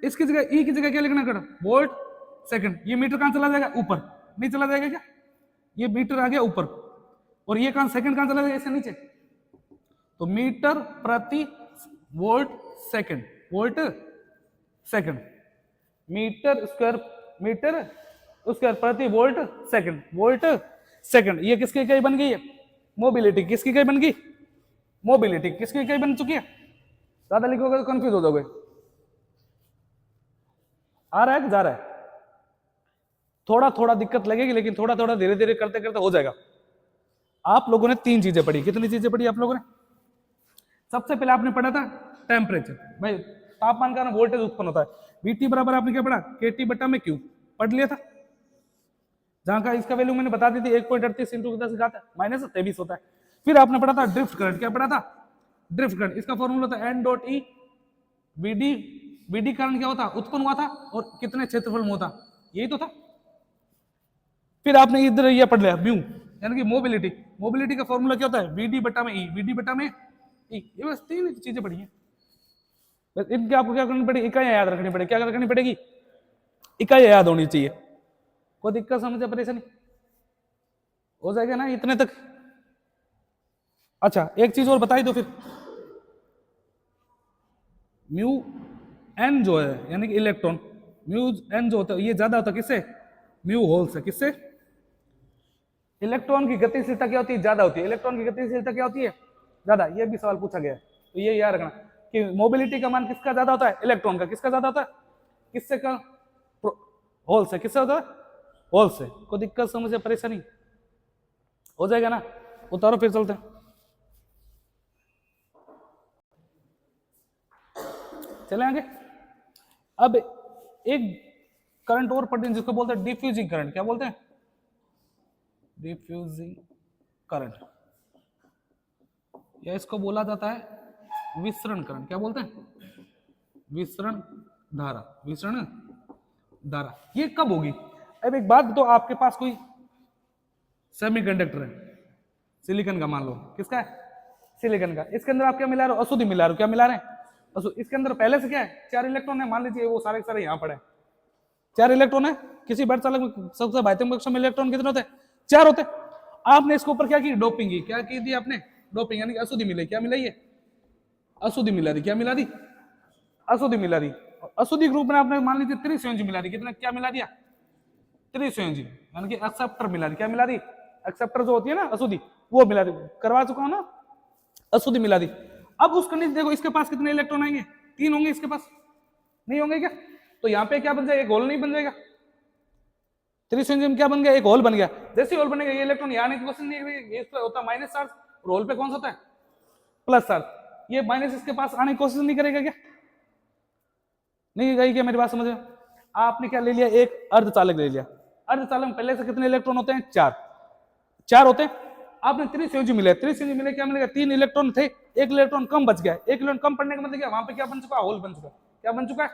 A: इसकी जगह ई की जगह क्या लिखना पड़ेगा? Volt second. ये मीटर कहां चला जाएगा? ऊपर। नहीं चला जाएगा क्या? ये मीटर आ गया ऊपर और ये कहां सेकंड कहां चला जाएगा? ऐसे नीचे। तो मीटर प्रति volt second, volt second, metre square प्रति वोल्ट सेकंड, वोल्ट सेकंड। ये किसकी इकाई बन गई है? मोबिलिटी। किसकी इकाई बन गई? मोबिलिटी। किसकी इकाई बन चुकी है? ज्यादा लिखोगे तो कंफ्यूज हो जाओगे। आ रहा है कि जा रहा है? थोड़ा थोड़ा दिक्कत लगेगी, लेकिन थोड़ा थोड़ा धीरे धीरे करते करते हो जाएगा। आप लोगों ने 3 चीजें पढ़ी। कितनी चीजें पढ़ी आप लोगों ने? सबसे पहले आपने पढ़ा था टेम्परेचर, भाई तापमान का ना वोल्टेज उत्पन्न होता है। वीटी बराबर आपने क्या पढ़ा? केटी बटा में क्यू, पढ़ लिया था। जहां का इसका वैल्यू मैंने बता दी थी 1.38 × 10⁻³ होता है। फिर आपने पढ़ा था ड्रिफ्ट करंट। क्या पढ़ा था? Drift current. इसका फॉर्मूला था N dot E VD. VD current क्या होता? उत्पन्न हुआ था और कितने क्षेत्रफल में होता, यही तो था। फिर आपने इधर ये पढ़ लिया म्यू, यानी कि मोबिलिटी। मोबिलिटी का फॉर्मूला क्या होता है? वीडी बटा में ई, वीडी बटा में ई। ये बस 3 चीजें पढ़ी हैं। बस इनके आपको क्या करनी पड़ेगी? इकाइयां याद रखनी पड़ेगी। क्या रखनी पड़ेगी? इकाइयां याद होनी चाहिए। कोई दिक्कत समस्या परेशानी हो जाएगा ना इतने तक? अच्छा एक चीज और बताई दो फिर। म्यू एन जो है यानी कि इलेक्ट्रॉन, म्यू एन जो होता है ये ज्यादा होता है किससे? म्यू होल से। किससे? इलेक्ट्रॉन की गतिशीलता क्या होती है? ज्यादा होती है। इलेक्ट्रॉन की गतिशीलता क्या होती है? ज्यादा। ये भी सवाल पूछा गया है, तो ये याद रखना कि मोबिलिटी का मान किसका ज्यादा होता है? इलेक्ट्रॉन का। किसका ज्यादा होता है? किससे का? होल से। किससे होता है? होल से। कोई दिक्कत समस्या परेशानी हो जाएगा ना? उतारो फिर चलते हैं। चले आगे। अब एक करंट और पढ़ते हैं जिसको बोलते हैं डिफ्यूजिंग करंट। क्या बोलते हैं? डिफ्यूजिंग करंट, या इसको बोला जाता है विसरण करंट। क्या बोलते हैं? विसरण धारा, विसरण धारा। ये कब होगी? अब एक बात तो, आपके पास कोई सेमीकंडक्टर है, सिलिकॉन का मान लो। किसका है? सिलिकॉन का। इसके अंदर आप क्या मिला रहे हो? अशुद्धि मिला रहे हो। क्या मिला रहे हैं? इसके अंदर पहले से क्या है? 4 इलेक्ट्रॉन है। मान लीजिए वो सारे सारे यहाँ पड़े 4 इलेक्ट्रॉन है। किसी वर्णचालक में सबसे बाह्यतम कक्षा में इलेक्ट्रॉन कितने होते हैं? 4 होते हैं। आपने इसके ऊपर क्या की? डोपिंग की। क्या की थी आपने? डोपिंग, यानी कि अशुद्धि मिलाई। क्या मिलाई है? अशुद्धि मिला दी। क्या मिला दी? अशुद्धि मिला दी। अशुद्धि ग्रुप में आपने मान लीजिए त्रिसंयोजी मिला दी। कितना क्या मिला दिया? त्रिसंयोजी, यानी कि एक्सेप्टर मिला दी। क्या मिला दी? एक्सेप्टर जो होती है ना अशुद्धि, वो मिला दी। करवा चुका हूं ना? अशुद्धि मिला दी। अब उस कंडीशन देखो, इसके पास कितने इलेक्ट्रॉन आएंगे? 3 होंगे। इसके पास नहीं होंगे क्या? तो यहाँ पे क्या बन जाएगा? एक होल नहीं बन जाएगा? त्रिसंयोजी में क्या बन गया? एक होल बन गया। जैसे होल बनेगा ये इलेक्ट्रॉन यहाँ आने की कोशिश नहीं करेगा, ये इस पर होता है माइनस चार्ज और होल पे कौन सा होता है? Plus charge. ये माइनस इसके पास आने की कोशिश नहीं करेगा क्या? नहीं गई क्या? मेरी बात समझ में? आपने क्या ले लिया? एक अर्धचालक ले लिया। अर्धचालक में पहले से कितने इलेक्ट्रॉन होते हैं? 4 होते हैं। आपने त्रिसंयोजी मिले। त्रिसंयोजी मिले क्या मिलेगा? 3 इलेक्ट्रॉन थे, एक इलेक्ट्रॉन कम बच गया। एक इलेक्ट्रॉन कम पड़ने का मतलब क्या? वहां पे क्या बन चुका है? होल बन चुका है। क्या बन चुका है?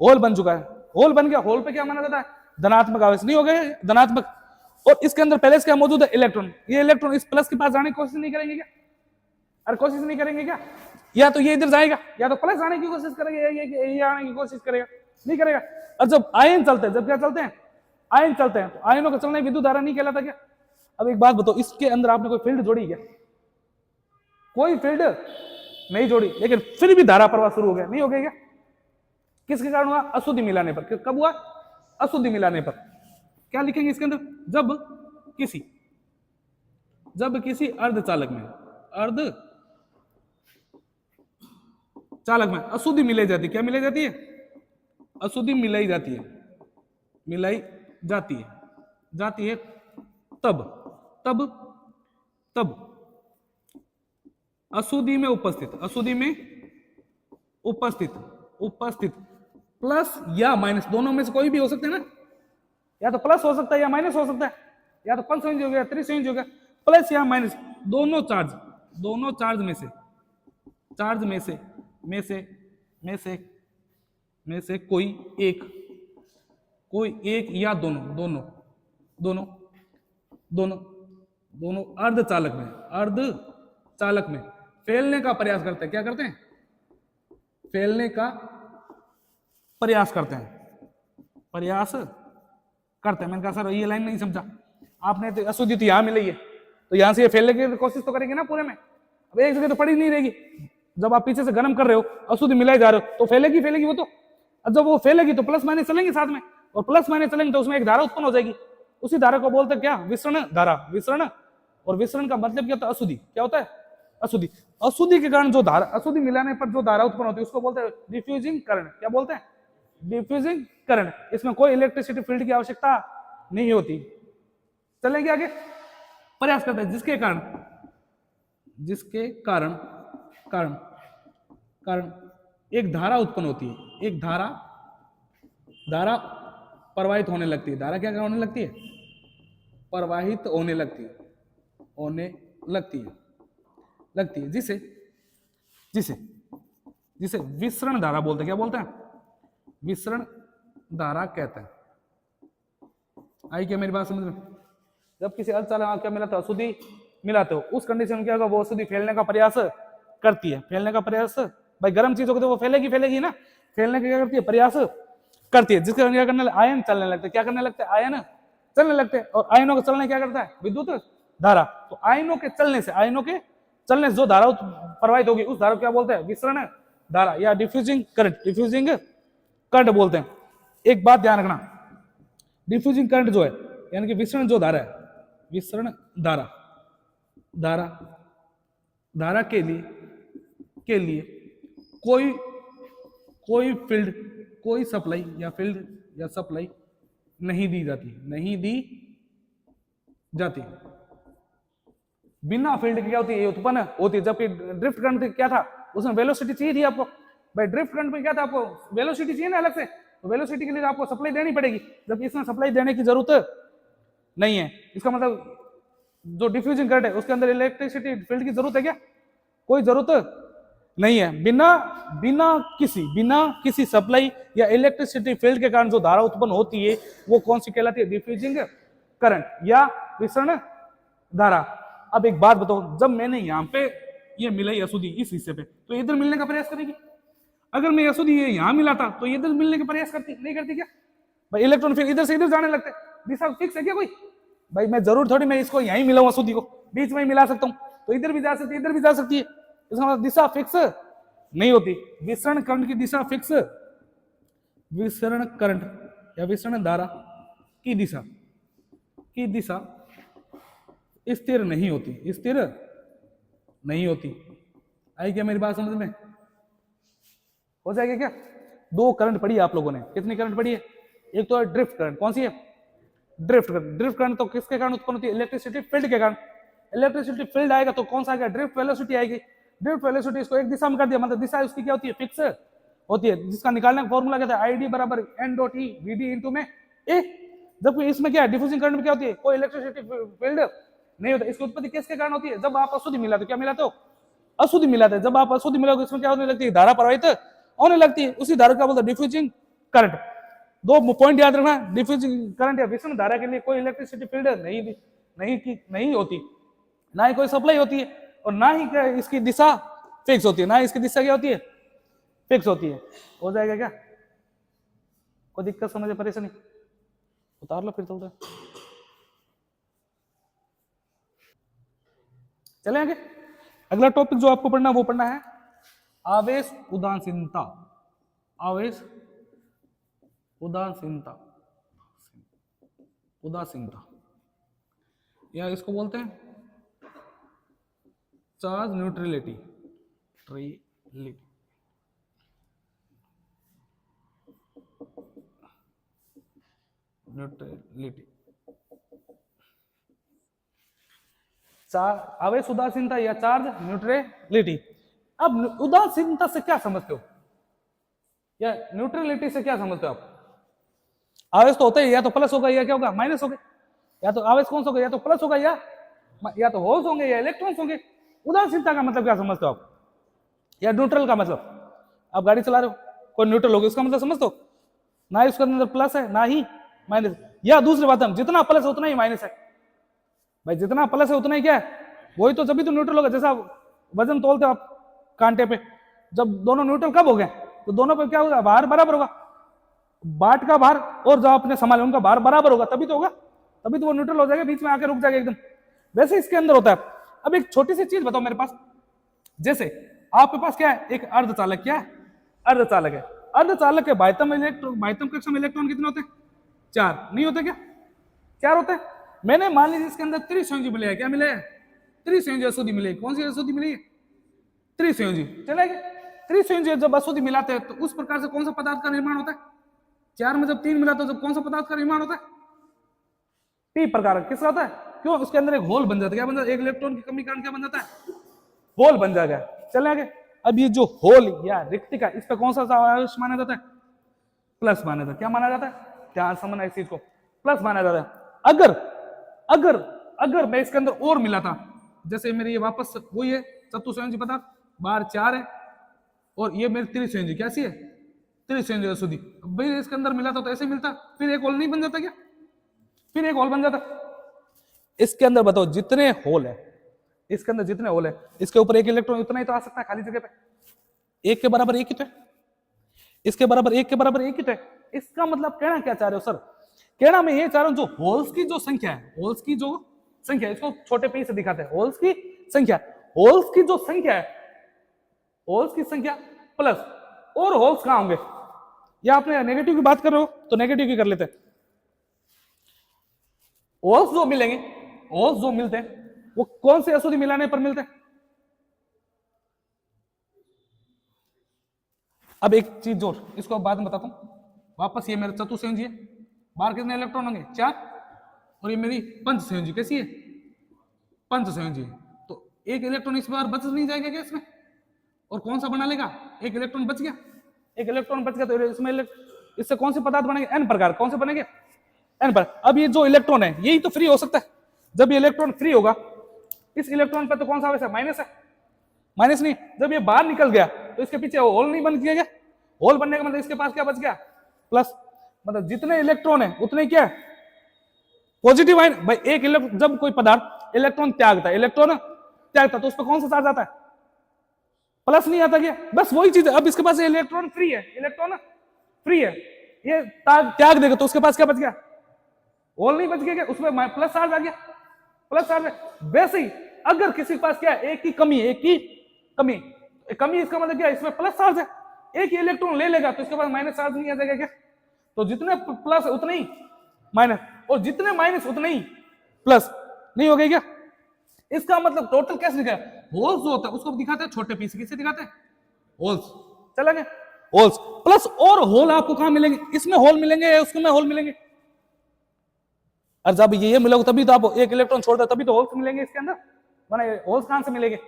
A: होल बन चुका है। होल बन गया। होल पे क्या माना जाता है? धनात्मक आवेश। नहीं हो गया धनात्मक? और इसके अंदर पहले से क्या मौजूद है? इलेक्ट्रॉन। ये इलेक्ट्रॉन इस प्लस के पास जाने की कोशिश नहीं करेंगे क्या? अरे कोशिश नहीं करेंगे क्या? या तो ये इधर जाएगा, या तो प्लस आने की कोशिश करेगा, ये आने की कोशिश करेगा। नहीं करेगा। और जब आयन चलते हैं, जब क्या चलते हैं? आयन चलते हैं, तो आयनों का चलना विद्युत धारा नहीं कहलाता क्या? अब एक बात बताओ, इसके अंदर आपने कोई फील्ड जोड़ी क्या? कोई फील्ड नहीं जोड़ी, लेकिन फिर भी धारा प्रवाह शुरू हो गया। नहीं हो गया क्या? किसके कारण हुआ? अशुद्धि मिलाने पर। कब हुआ? अशुद्धि मिलाने पर। क्या लिखेंगे इसके अंदर? जब किसी अर्धचालक में अशुद्धि मिलाई जाती है। क्या मिलाई जाती है? अशुद्धि मिलाई जाती है। तब अशुद्धि में उपस्थित प्लस या माइनस, दोनों में से कोई भी हो सकते हैं ना? या तो प्लस हो सकता है या माइनस हो सकता है, या तो पंचसंयोजी हो गया, त्रिसंयोजी हो गया। प्लस या माइनस दोनों चार्ज दोनों चार्ज में से, चार्ज में से में से में से में से कोई एक या दोनों दोनों दोनों दोनों दोनों अर्धचालक में फैलने का प्रयास करते हैं। क्या करते हैं? फैलने का प्रयास करते हैं, प्रयास करते हैं। मैंने कहा सर ये लाइन नहीं समझा आपने, तो अशुद्धि तो यहाँ मिली है, तो यहां से ये फैलने की कोशिश तो करेंगे ना पूरे में। अब एक जगह तो पड़ी नहीं रहेगी, जब आप पीछे से गर्म कर रहे हो, अशुद्धि मिलाई जा रहे हो, तो फैलेगी वो तो। अब जब वो फैलेगी तो प्लस माइनस चलेंगे साथ में, और प्लस माइनस चलेंगे तो उसमें एक धारा उत्पन्न हो जाएगी। उसी धारा को बोलते हैं क्या? विसरण धारा। विसरण, और विसरण का मतलब क्या होता है? अशुद्धि। क्या होता है? अशुद्धि। अशुद्धि के कारण जो धारा, अशुद्धि मिलाने पर जो धारा उत्पन्न होती है उसको बोलते हैं डिफ्यूजिंग करंट। क्या बोलते हैं? Diffusing current. इसमें कोई इलेक्ट्रिसिटी फील्ड की आवश्यकता नहीं होती। चलेंगे आगे। प्रयास करते हैं जिसके कारण एक धारा उत्पन्न होती है। एक धारा प्रवाहित होने लगती है। धारा क्या होने लगती है? प्रवाहित होने लगती है जिसे विसरण धारा बोलते हैं। क्या बोलते हैं? विसरण धारा कहते हैं। आई क्या मेरी बात समझ में? जब किसी अर्धचालक क्या मिलाते हो? अशुद्धि मिलाते हो, उस कंडीशन में क्या होगा? वो अशुद्धि फैलने का प्रयास करती है। फैलने का प्रयास, भाई गर्म चीज होगी तो वो फैलेगी ना। फैलने का क्या करती है? प्रयास करती है। जिसके क्या करने? आयन चलने लगते हैं। क्या करने लगते हैं? आयन चलने लगते हैं। और आयनों का चलने क्या करता है? विद्युत धारा। तो आयनों के चलने से जो धारा प्रवाहित होगी उस धारा को क्या बोलते हैं? विसरण धारा या डिफ्यूजिंग करंट बोलते हैं। एक बात ध्यान रखना, डिफ्यूजिंग करंट जो है यानी कि विसरण जो धारा है, विसरण धारा के लिए कोई फील्ड, कोई सप्लाई नहीं दी जाती। बिना फील्ड के क्या होती है? उत्पन्न होती है। जबकि ड्रिफ्ट करंट क्या था? उसमें वेलोसिटी चाहिए थी आपको। भाई ड्रिफ्ट करंट में क्या था? आपको वेलोसिटी चाहिए ना अलग से, तो वेलोसिटी के लिए आपको सप्लाई देनी पड़ेगी, जबकि इसमें सप्लाई देने की जरूरत नहीं है। इसका मतलब जो डिफ्यूजिंग करंट है उसके अंदर इलेक्ट्रिसिटी फील्ड की जरूरत है क्या? कोई जरूरत नहीं है। बिना किसी सप्लाई या इलेक्ट्रिसिटी फील्ड के कारण जो धारा उत्पन्न होती है वो कौन सी कहलाती है? डिफ्यूजिंग करंट या विसरण धारा। अब एक बात बताओ, जब मैंने यहाँ पे ये मिलाई अशुद्धि इस हिस्से पे, तो इधर मिलने का प्रयास करेगी। अगर मैं अशुद्धि ये यहाँ मिलाता तो इधर मिलने का प्रयास करती नहीं करती क्या? भाई इलेक्ट्रॉन फिर इधर से इधर जाने लगते। दिशा फिक्स है क्या कोई? भाई मैं जरूर थोड़ी मैं इसको यहीं मिलाऊं, अशुद्धि को बीच में ही मिला सकता हूँ, तो इधर भी जा सकती है इधर भी जा सकती है। इसका मतलब दिशा फिक्स नहीं होती। विसरण करंट की दिशा फिक्स, विसरण करंट या विसरण धारा की दिशा स्थिर नहीं होती। आई क्या मेरी बात समझ में? हो जाएगा क्या? दो करंट पढ़ी है आप लोगों ने। कितनी करंट पढ़ी है? एक तो है ड्रिफ्ट करंट। कौन सी है? ड्रिफ्ट करंट तो किसके कारण उत्पन्न होती है? इलेक्ट्रिसिटी फील्ड के कारण। इलेक्ट्रिसिटी फील्ड आएगा तो कौन सा आएगा? ड्रिफ्ट वेलोसिटी आएगी। ड्रिफ्ट वेलोसिटी इसको एक दिशा में कर दिया, मतलब दिशा उसकी क्या होती है? फिक्स होती है, जिसका निकालने का फॉर्मूला क्या था? आईडी बराबर N dot E VD into में ए। जबकि इसमें क्या है? डिफ्यूजिंग करंट में क्या होती है? कोई इलेक्ट्रिसिटी फील्ड नहीं होता। इसकी उत्पत्ति किसके कारण होती है? जब आप अशुद्धि मिलाते हो। क्या मिलाते हो? अशुद्धि मिलाते हैं। जब आप अशुद्धि मिलाओगे इसमें क्या होने लगती है? धारा प्रवाहित होने लगती है। उसी धारा का बोलते हैं डिफ्यूजिंग करंट। दो पॉइंट याद रखना, डिफ्यूजिंग करंट या विसरण धारा के लिए कोई इलेक्ट्रिसिटी फील्ड नहीं होती, ना ही कोई सप्लाई होती है, और ना ही इसकी दिशा फिक्स होती है। ना इसकी दिशा क्या होती है? फिक्स होती है। हो जाएगा क्या? कोई दिक्कत समझे, परेशानी? उतार लो फिर चलते हैं। चले आगे। अगला टॉपिक जो आपको पढ़ना वो पढ़ना है आवेश उदासीनता। आवेश उदासीनता या इसको बोलते हैं चार्ज न्यूट्रलिटी। आवेश उदासीनता या चार्ज न्यूट्रलिटी। अब उदासीनता से क्या समझते हो या न्यूट्रलिटी से क्या समझते हो आप? आवेश तो होता है, या तो प्लस होगा या क्या होगा? माइनस होगा। या तो आवेश कौन सा होगा? या तो प्लस होगा या तो होल्स होंगे या इलेक्ट्रॉन्स होंगे। उदासीनता का मतलब क्या समझते हो आप, या न्यूट्रल का मतलब? आप गाड़ी चला रहे हो, कोई न्यूट्रल होगा, इसका मतलब समझते हो? ना इसके अंदर प्लस है ना ही माइनस। या दूसरी बात, हम जितना प्लस है उतना ही माइनस है भाई, जितना प्लस है उतना ही क्या है, वही तो, जब तो न्यूट्रल होगा। जैसा वजन तोलते हो आप कांटे पे, जब दोनों न्यूट्रल कब हो गए, तो दोनों पे क्या होगा, भार बराबर होगा, बाट का भार और जो आपने संभाला उनका भार बराबर होगा, तभी तो होगा, तभी तो वो न्यूट्रल हो जाएगा, बीच में आके रुक जाएगा एकदम। वैसे इसके अंदर होता है। अब एक छोटी सी चीज बताओ मेरे पास, जैसे आपके पास क्या है, एक अर्धचालक, क्या है, अर्धचालक है। अर्धचालक के बाह्यतम कक्षा में इलेक्ट्रॉन कितने होते हैं, 4 नहीं होते क्या, 4 होते हैं। मैंने मान लीजिए इसके अंदर त्रिसंयोजी मिले है, क्या मिले है, त्रिसंयोजी अशुद्धि मिली। कौन सी अशुद्धि मिली है, त्रिसंयोजी। चलेगा, त्रिसंयोजी जब अशुद्धि मिलाते हैं तो उस प्रकार से कौन सा पदार्थ का निर्माण होता है, 4 में जब 3 मिलाते हो जब कौन सा पदार्थ का निर्माण होता है, पी प्रकार। किसका होता है, क्यों, उसके अंदर एक होल बन जाता है, क्या बन जाता है, एक इलेक्ट्रॉन की कमी कारण क्या बन जाता है, होल बन जाएगा। चले आगे। अब ये जो होल या रिक्तिका, इस पे कौन सा आवेश माना जाता है, प्लस माना जाता है। क्या माना जाता है, ध्यान समझना इस चीज को, प्लस माना जाता है। अगर अगर अगर मैं इसके अंदर और मिला था, जैसे मेरी ये वापस वही है चतुसंयोजी पदार्थ, बाहर 4 है और ये मेरी त्रिसंयोजी कैसी है, त्रिसंयोजी अशुद्धि। भाई इसके अंदर मिला था तो ऐसे मिलता, फिर एक होल नहीं बन जाता क्या, फिर एक होल बन जाता। इसके अंदर बताओ जितने होल है, इसके अंदर जितने होल है, इसके ऊपर एक इलेक्ट्रॉन उतना ही तो आ सकता है खाली जगह पे, एक के बराबर एक ही तो है, इसके बराबर एक के बराबर एक ही तो है। इसका मतलब कहना क्या चाह रहे हो सर, कहना मैं ये चाह रहा हूं जो होल्स की जो संख्या है, होल्स की जो संख्या है, इसको छोटे पी से दिखाते हैं, होल्स की संख्या, होल्स की जो संख्या है, होल्स की संख्या प्लस और होल्स कहां होंगे, या आपने नेगेटिव की बात कर रहे हो तो नेगेटिव की कर लेते हैं। होल्स जो मिलेंगे, होल्स जो मिलते हैं वो कौन से अशुद्धि मिलाने पर मिलते हैं। अब एक चीज जोर, इसको बाद में बताता हूं। वापस ये मेरा चतुसंयोजी है, बाहर कितने इलेक्ट्रॉन होंगे, 4, और ये मेरी पंचसंयोजी कैसी है, पंचसंयोजी है। तो एक इलेक्ट्रॉन इस बार बच नहीं जाएगा क्या इसमें, और कौन सा बना लेगा, एक इलेक्ट्रॉन बच गया, एक इलेक्ट्रॉन बच गया तो इसमें इससे कौन से पदार्थ बनेंगे, एन प्रकार। कौन से बनेंगे, एन पर। अब ये जो इलेक्ट्रॉन है यही तो फ्री हो सकता है, जब ये इलेक्ट्रॉन फ्री होगा, इस इलेक्ट्रॉन पर तो कौन सा आवेश है, माइनस है, माइनस नहीं। जब ये बाहर निकल गया तो इसके पीछे होल नहीं बन गया, होल बनने का मतलब इसके पास क्या बच गया, प्लस। मतलब जितने इलेक्ट्रॉन है उतने क्या है, पॉजिटिव आयन। भाई एक इलेक्ट्रॉन, जब कोई पदार्थ इलेक्ट्रॉन त्यागता है, इलेक्ट्रॉन त्यागता तो उस पर कौन सा चार्ज आता है, प्लस नहीं आता क्या, बस वही चीज है। अब इसके पास इलेक्ट्रॉन फ्री है, इलेक्ट्रॉन फ्री है, ये त्याग देगा तो उसके पास क्या बच गया, होल नहीं बच गया, उसमें प्लस चार्ज आ गया, प्लस चार्ज। वैसे ही अगर किसी के पास क्या है, एक की कमी है, एक की कमी, कमी इसका मतलब क्या है, इसमें प्लस चार्ज है, एक ही इलेक्ट्रॉन ले लेगा तो इसके पास माइनस चार्ज नहीं आ जाएगा क्या, तो जितने प्लस है उतने ही माइनस, और जितने माइनस उतने ही प्लस नहीं हो गए क्या। इसका मतलब टोटल कैसे दिखा, होल्स जो होता है उसको दिखाते हैं छोटे पी से, किससे दिखाते हैं, होल्स। चला गया, होल्स प्लस और होल आपको कहां मिलेंगे, इसमें होल मिलेंगे, उसमें होल मिलेंगे। और जब ये मिलोगे तभी तो आप एक इलेक्ट्रॉन छोड़ दो, तभी तो होल्स मिलेंगे इसके अंदर, वरना होल्स कहां से मिलेंगे।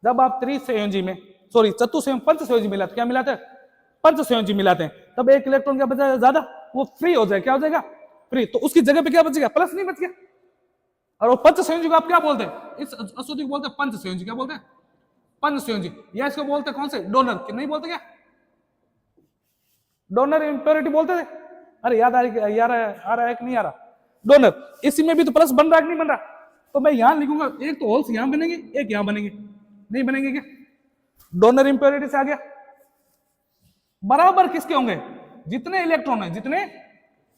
A: जब आप त्रिसंयोजी में, सॉरी पंचसंयोजी मिलाते, क्या मिलाते हैं, पंचसंयोजी मिलाते हैं, तब एक इलेक्ट्रॉन क्या बचा ज्यादा, वो फ्री हो जाए, क्या हो जाएगा, फ्री। तो उसकी जगह पे क्या बचेगा, प्लस नहीं बच गया। और वो पंचसंयोजी को आप क्या बोलते हैं, इस अशुद्धि को बोलते हैं पंचसंयोजी, क्या बोलते हैं, पंचसंयोजी। या इसको बोलते हैं कौन से, डोनर, नहीं बोलते क्या, डोनर इंप्योरिटी बोलते थे। अरे याद आ रहा है कि नहीं आ रहा, डोनर। इसी में भी तो प्लस बन रहा है कि नहीं बन रहा, तो मैं यहां लिखूंगा, एक तो होल्स यहां बनेंगे, एक यहां बनेंगे, नहीं बनेंगे क्या, डोनर इंप्योरिटी से आ गया। बराबर किसके होंगे, जितने इलेक्ट्रॉन है, जितने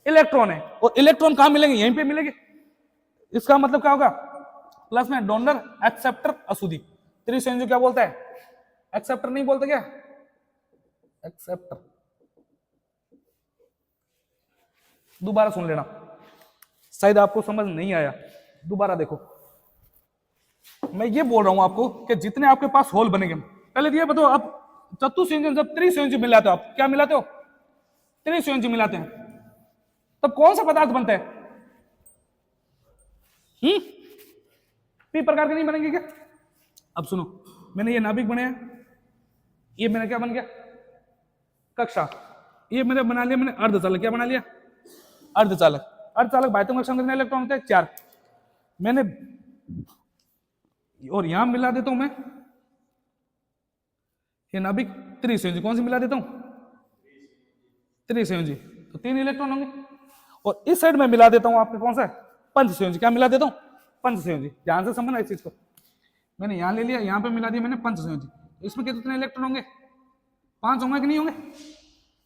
A: इलेक्ट्रॉन है, और इलेक्ट्रॉन कहां मिलेंगे, यहीं पे मिलेंगे। इसका मतलब क्या होगा, प्लस में डोनर एक्सेप्टर अशुद्धि। त्रिसंयोजी क्या बोलता है, एक्सेप्टर नहीं बोलते क्या, एक्सेप्टर। दोबारा सुन लेना, शायद आपको समझ नहीं आया, दोबारा देखो। मैं ये बोल रहा हूं आपको कि जितने आपके पास होल बनेंगे, पहले ये बताओ, आप चतुसंयोजी जब त्रिसंयोजी मिलाते हो, आप क्या मिलाते हो, त्रिसंयोजी मिलाते हैं, तब कौन सा पदार्थ बनता है, पी प्रकार के नहीं बनेंगे क्या। अब सुनो, मैंने ये नाभिक बनाया, ये मैंने क्या बन गया, कक्षा। ये मैंने बना लिया, मैंने अर्धचालक, क्या बना लिया, अर्धचालक। अर्धचालक बाह्यतम कक्षा में कितने इलेक्ट्रॉन होते हैं, 4। मैंने और यहां मिला देता हूं मैं ये नाभिक त्रिसंयोजी, कौन सी मिला देता हूं? त्रिसंयोजी, तो 3 इलेक्ट्रॉन होंगे। और इस साइड में मिला देता हूं आपके कौन सा है? पंचसंयोजी। क्या मिला देता हूं? पंचसंयोजी। ध्यान से समझना इस चीज को, मैंने यहां ले लिया, यहां पे मिला दिया मैंने पंचसंयोजी। इसमें कितने इलेक्ट्रॉन होंगे? 5 होंगे कि नहीं होंगे?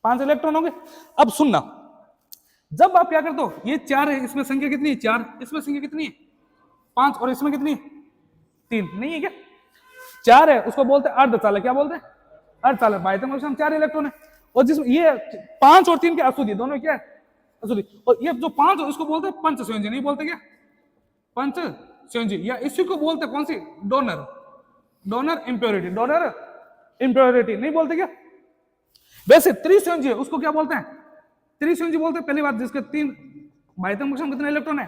A: 5 इलेक्ट्रॉन होंगे। अब सुनना, जब आप क्या करते हो, ये 4 है, इसमें संख्या कितनी है? 4। इसमें संख्या कितनी है? 5। और इसमें कितनी है? 3। नहीं है क्या? 4 है, उसको बोलते हैं अर्धचालक। क्या बोलते हैं? अर्धचालक। बाह्यतम कक्षक में 4 इलेक्ट्रॉन है, और जिसमें ये 5 और 3 के अशुद्धि, दोनों क्या है? अशुद्धि। और ये जो 5 है उसको बोलते हैं पंचसंयोजी। नहीं बोलते क्या? पंचसंयोजी। या इसी को बोलते हैं कौन सी? Donor. Donor impurity. Donor impurity नहीं बोलते क्या? वैसे त्रिसंयोजी है, उसको क्या बोलते हैं? त्रिसंयोजी बोलते हैं। पहली बात, जिसके 3 बाह्यतम कक्षक में कितने इलेक्ट्रॉन है?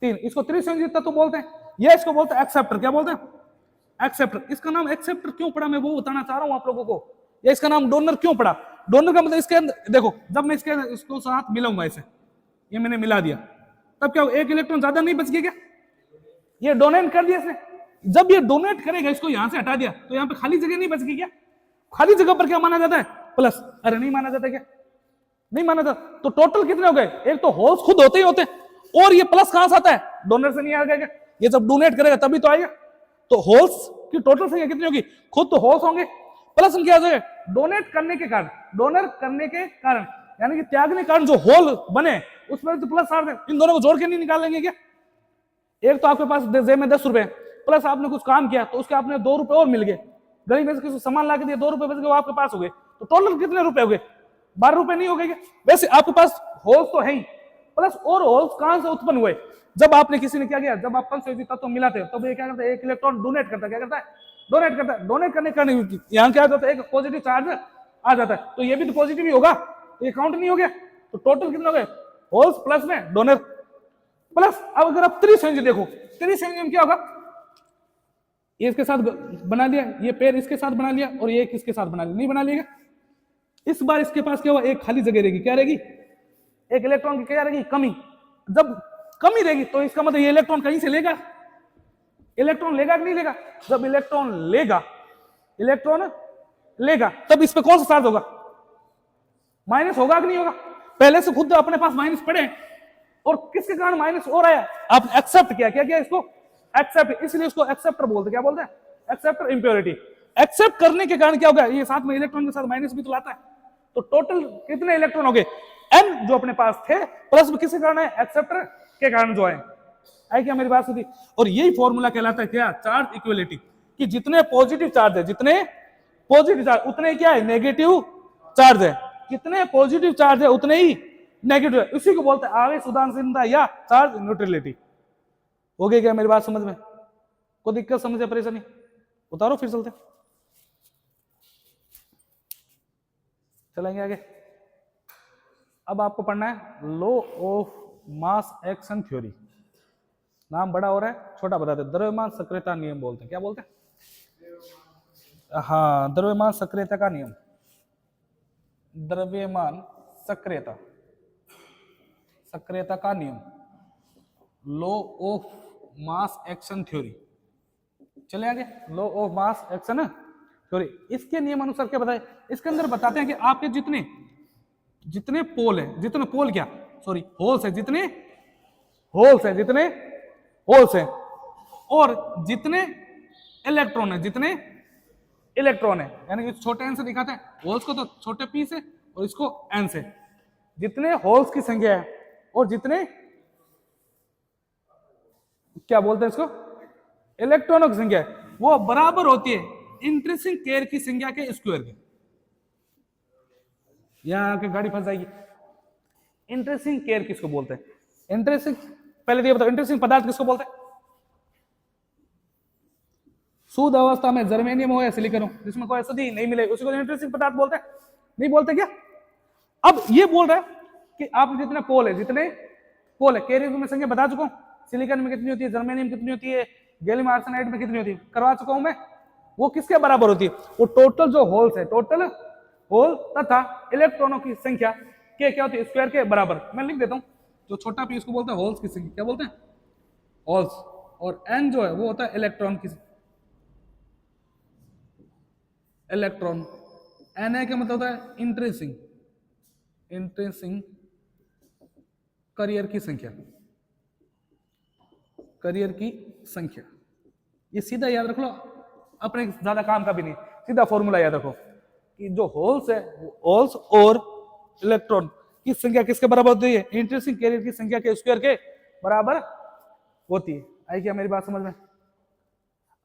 A: 3। इसको त्रिसंयोजी तत्व बोलते हैं। या इसको बोलते हैं एक्सेप्टर। क्या बोलते हैं? एक्सेप्टर। इसका नाम एक्सेप्टर क्यों पड़ा मैं वो बताना चाह रहा हूं आप लोगों को। या इसका नाम डोनर क्यों पड़ा? डोनर का मतलब इसके अंदर देखो, जब मैं इसको साथ मिलाऊंगा इसे, ये मैंने मिला दिया, तब क्या एक इलेक्ट्रॉन ज्यादा नहीं बच गया क्या? ये डोनेट कर दिया इसने। जब ये डोनेट करेगा, इसको यहां से हटा दिया, तो यहां पे खाली जगह नहीं बच गई क्या? खाली जगह पर क्या माना जाता है? प्लस। अरे नहीं माना जाता क्या? नहीं माना जाता। तो टोटल कितने हो गए? एक तो होल्स खुद होते ही होते हैं, और ये प्लस कहां से आता है? डोनर से नहीं आ गया क्या? ये जब डोनेट करेगा तभी तो आएगा। तो होल्स की टोटल संख्या कितनी होगी? खुद तो होल्स होंगे, प्लस क्या हो जाएगा? डोनेट करने के कारण, डोनर करने के कारण, यानी कि त्यागने के कारण जो होल बने उसमें तो प्लस 8 है। इन दोनों को जोड़ के नहीं निकाल लेंगे क्या? एक तो आपके पास जेब में 10 रुपए, प्लस आपने कुछ काम किया तो उसके आपने 2 रुपए और मिल गए, गली में से किसी सामान ला के दिया, 2 रुपए बच गए, वो आपके पास हो गए, तो टोटल कितने रुपए हो गए? 12 रुपए नहीं हो गए क्या? वैसे आपके पास होल्स तो है ही, प्लस और होल्स कहां से उत्पन्न हुए? जब आपने किसी ने क्या किया, जब आप पंचसंयोजी तत्व मिलाते हो तब ये क्या करता है? एक इलेक्ट्रॉन डोनेट करता है। क्या करता है? डोनेट करता है। डोनेट करने का यहाँ क्या जाता है? एक पॉजिटिव चार्ज आ जाता है, तो ये भी तो पॉजिटिव ही होगा, तो ये काउंट नहीं हो गया। तो टोटल कितने हो गए? होल्स प्लस में डोनर प्लस। अब अगर आप त्रिसंयोजी देखो, त्रिसंयोजी में क्या होगा? ये इसके साथ बना लिया, ये पेयर इसके साथ बना लिया, और ये किसके साथ बना लिया? नहीं बना लिया। इस बार इसके पास क्या हुआ? एक खाली जगह रहेगी। क्या रहेगी? एक इलेक्ट्रॉन की क्या रहेगी? कमी। जब कमी रहेगी तो इसका मतलब ये इलेक्ट्रॉन कहीं से लेगा। इलेक्ट्रॉन लेगा कि नहीं लेगा? जब इलेक्ट्रॉन लेगा, इलेक्ट्रॉन लेगा, तब इस पे कौन सा चार्ज होगा? माइनस होगा कि नहीं होगा? पहले से खुद अपने पास माइनस पड़े, और किसके कारण माइनस हो रहा है? आपने एक्सेप्ट किया। क्या किया? इसको एक्सेप्ट, इसलिए इसको एक्सेप्टर बोलते हैं। क्या बोलते हैं? Acceptor impurity. एक्सेप्ट करने के कारण क्या होगा? ये साथ में इलेक्ट्रॉन के साथ माइनस भी तो लाता है। तो टोटल कितने इलेक्ट्रॉन हो गए? n जो अपने पास थे, प्लस में किसके कारण है? एक्सेप्टर के कारण जो है। आई क्या मेरी बात सुधी? और यही फॉर्मूला कहलाता है क्या? Charge equality. कि जितने पॉजिटिव चार्ज है, जितने पॉजिटिव चार्ज उतने क्या है? नेगेटिव चार्ज है। कितने पॉजिटिव चार्ज है उतने ही नेगेटिव है। इसी को बोलते हैं आवेश उदासीनता या चार्ज न्यूट्रलिटी। हो गई क्या मेरी बात समझ में? कोई दिक्कत, समझे, परेशानी? उतारो फिर चलते चलेंगे आगे। अब आपको पढ़ना है law of mass action theory. नाम बड़ा हो रहा है, छोटा बता दे। द्रव्यमान सक्रियता नियम बोलते हैं। क्या बोलते हैं? हाँ, द्रव्यमान सक्रियता का नियम। द्रव्यमान सक्रियता, सक्रियता का नियम, law of mass action theory. चले आगे। Law of mass action theory, इसके नियम अनुसार क्या बताए? इसके अंदर बताते हैं कि आपके जितने जितने पोल है, जितने पोल क्या, सॉरी होल्स है, जितने होल्स है, जितने होल्स है, और जितने इलेक्ट्रॉन है, जितने इलेक्ट्रॉन है, यानी कि छोटे एन से दिखाते हैं होल्स को, तो छोटे पी से, और इसको एन से। जितने होल्स की संख्या है और जितने क्या बोलते हैं इसको, इलेक्ट्रॉनों की संख्या है, वो बराबर होती है इंट्रिंसिक केयर की संख्या के स्क्वायर के। यहां आके गाड़ी फंस जाएगी। इंट्रिंसिक केयर किसको बोलते हैं? इंट्रिंसिक, पहले ये बताओ, इंट्रिंसिक पदार्थ किसको बोलते हैं? शुद्ध अवस्था में जर्मेनियम हो या सिलिकॉन हो, जिसमें कोई अशुद्धि नहीं मिले, उसी को इंट्रिंसिक पदार्थ बोलते हैं। नहीं बोलते क्या? अब ये बोल रहा है कि आप जितने पोल है, जितने पोल है, केरियर में संख्या बता चुका हूं। सिलिकॉन में कितनी होती है, जर्मेनियम कितनी होती है, गैलियम आर्सेनाइड में कितनी होती है, करवा चुका हूं मैं। वो किसके बराबर होती है? वो टोटल जो होल्स है, टोटल होल तथा इलेक्ट्रॉनों की संख्या के क्या होती है? स्क्वायर के बराबर। मैं लिख देता हूं, जो छोटा पी इसको बोलते हैं होल्स की संख्या। क्या बोलते हैं? होल्स। और n जो है वो होता है इलेक्ट्रॉन की, इलेक्ट्रॉन। n है क्या मतलब होता है इंट्रेंसिक, इंट्रेंसिक करियर की संख्या, करियर की संख्या। ये सीधा याद रख लो, अपने ज्यादा काम का भी नहीं, सीधा फॉर्मूला याद रखो कि जो होल्स है वो होल्स और इलेक्ट्रॉन की संख्या किसके बराबर होती है, इंट्रेंसिक कैरियर की संख्या के स्क्वायर के बराबर होती है। आई क्या मेरी बात समझ में?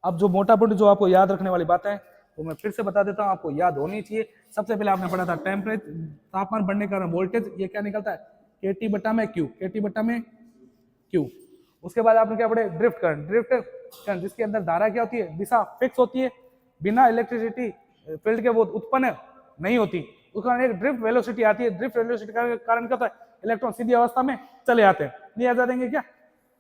A: अब जो मोटा मोटी जो आपको याद रखने वाली बात है वो मैं फिर से बता देता हूं, आपको याद होनी चाहिए। सबसे पहले आपने पढ़ा था टेम्परेचर, तापमान बढ़ने के कारण वोल्टेज, ये क्या निकलता है केटी बटा में क्यू, केटी बटा में क्यू। उसके बाद आपने क्या पढ़े ड्रिफ्ट करंट, ड्रिफ्ट करंट जिसके अंदर धारा क्या होती है, दिशा फिक्स होती है, बिना इलेक्ट्रिसिटी फील्ड के वो उत्पन्न नहीं होती, उसका एक ड्रिफ्ट वेलोसिटी आती है। ड्रिफ्ट वेलोसिटी का कारण क्या होता है, इलेक्ट्रॉन सीधी अवस्था में चले आते हैं, नहीं आ जाएंगे क्या,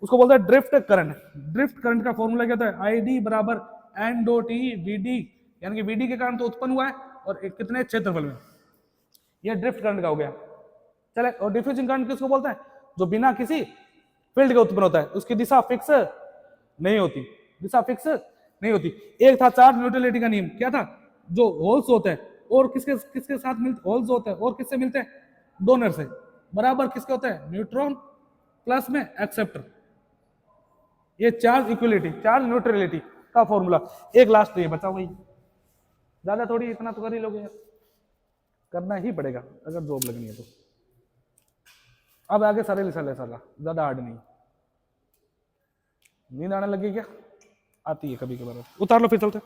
A: उसको बोलते हैं ड्रिफ्ट करंट। ड्रिफ्ट करंट का फॉर्मूला क्या होता है, आई डी बराबर N dot E V D, यानी कि वीडी के कारण तो उत्पन्न हुआ है और कितने क्षेत्रफल में, यह ड्रिफ्ट करंट का हो गया। चले, और डिफ्यूजन करंट किसको बोलते हैं, जो बिना किसी फील्ड के उत्पन्न होता है, उसकी दिशा फिक्स नहीं होती, दिशा फिक्स नहीं होती। एक था चार्ज न्यूट्रलिटी का नियम, क्या था, जो होल्स होते हैं और किसके किसके साथ मिलते, होल्स होते हैं और किससे मिलते हैं, डोनर से, बराबर किसके होते हैं, न्यूट्रॉन प्लस में एक्सेप्टर। ये चार्ज इक्वलिटी, चार्ज न्यूट्रलिटी का फॉर्मूला। एक लास्ट ये बचा वही, ज्यादा थोड़ी, इतना तो कर ही लोगे यार, करना ही पड़ेगा अगर जॉब लगनी है तो। अब आगे सारे सारे सारा ज्यादा हार्ड नहीं। नींद आने लगी क्या, आती है कभी कभार, उतार लो फिर चलते।